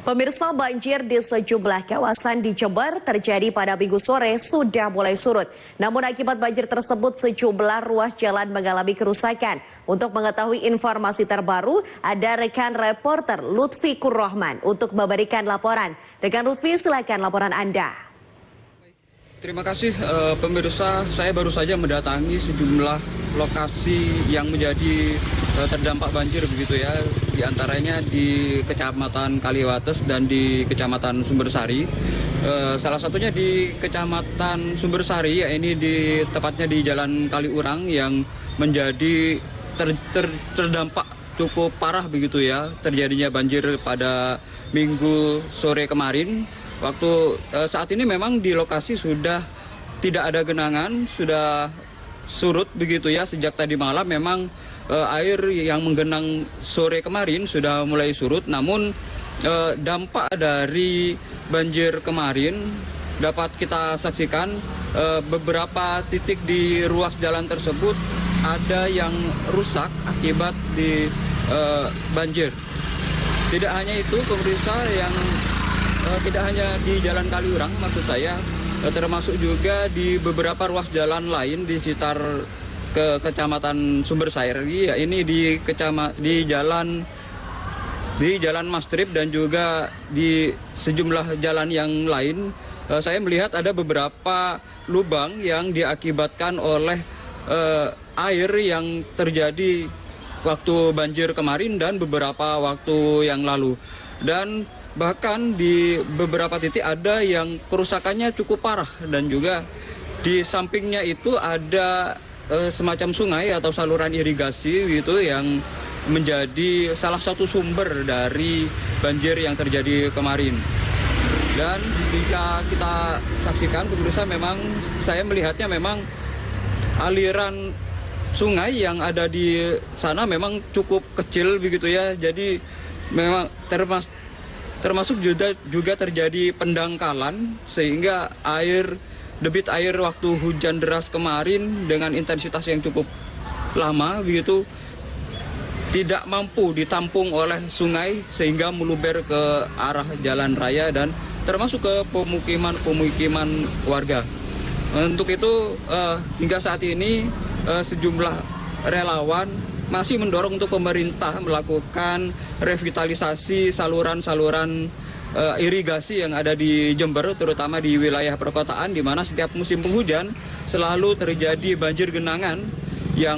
Pemirsa, banjir di sejumlah kawasan di Jember terjadi pada Minggu sore sudah mulai surut. Namun akibat banjir tersebut sejumlah ruas jalan mengalami kerusakan. Untuk mengetahui informasi terbaru, ada rekan reporter Lutfi Kurrohman untuk memberikan laporan. Rekan Lutfi, silakan laporan Anda. Terima kasih pemirsa, saya baru saja mendatangi sejumlah lokasi yang menjadi terdampak banjir begitu ya. Di antaranya di Kecamatan Kaliwates dan di Kecamatan Sumbersari. Salah satunya di Kecamatan Sumbersari, ya ini tepatnya di Jalan Kaliurang yang menjadi terdampak cukup parah begitu ya. Terjadinya banjir pada Minggu sore kemarin. Saat ini memang di lokasi sudah tidak ada genangan, sudah surut begitu ya. Sejak tadi malam memang air yang menggenang sore kemarin sudah mulai surut. Namun dampak dari banjir kemarin dapat kita saksikan beberapa titik di ruas jalan tersebut ada yang rusak akibat di banjir. Tidak hanya itu pemirsa, tidak hanya di Jalan Kaliurang maksud saya, termasuk juga di beberapa ruas jalan lain di sekitar Kecamatan Sumbersari, ya ini di Jalan Mastrip dan juga di sejumlah jalan yang lain. Saya melihat ada beberapa lubang yang diakibatkan oleh air yang terjadi waktu banjir kemarin dan beberapa waktu yang lalu. Dan bahkan di beberapa titik ada yang kerusakannya cukup parah, dan juga di sampingnya itu ada semacam sungai atau saluran irigasi gitu yang menjadi salah satu sumber dari banjir yang terjadi kemarin. Dan jika kita saksikan pemirsa, memang saya melihatnya memang aliran sungai yang ada di sana memang cukup kecil begitu ya. Jadi memang termasuk juga terjadi pendangkalan, sehingga debit air waktu hujan deras kemarin dengan intensitas yang cukup lama begitu tidak mampu ditampung oleh sungai sehingga meluber ke arah jalan raya dan termasuk ke pemukiman warga. Untuk itu hingga saat ini sejumlah relawan masih mendorong untuk pemerintah melakukan revitalisasi saluran-saluran irigasi yang ada di Jember, terutama di wilayah perkotaan, di mana setiap musim penghujan selalu terjadi banjir genangan yang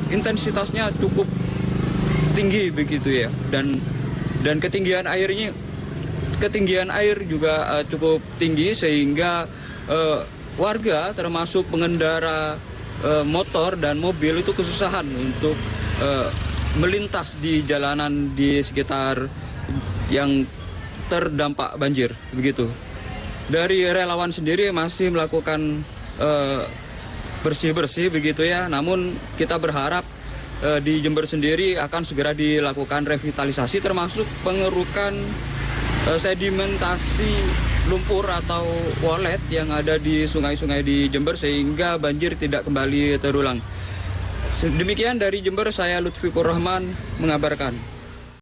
intensitasnya cukup tinggi begitu ya, dan ketinggian air juga cukup tinggi, sehingga warga termasuk pengendara motor dan mobil itu kesusahan untuk melintas di jalanan di sekitar yang terdampak banjir begitu. Dari relawan sendiri masih melakukan bersih-bersih begitu ya. Namun kita berharap di Jember sendiri akan segera dilakukan revitalisasi, termasuk pengerukan sedimentasi lumpur atau walet yang ada di sungai-sungai di Jember sehingga banjir tidak kembali terulang. Demikian dari Jember, saya Lutfi Kurrohman mengabarkan.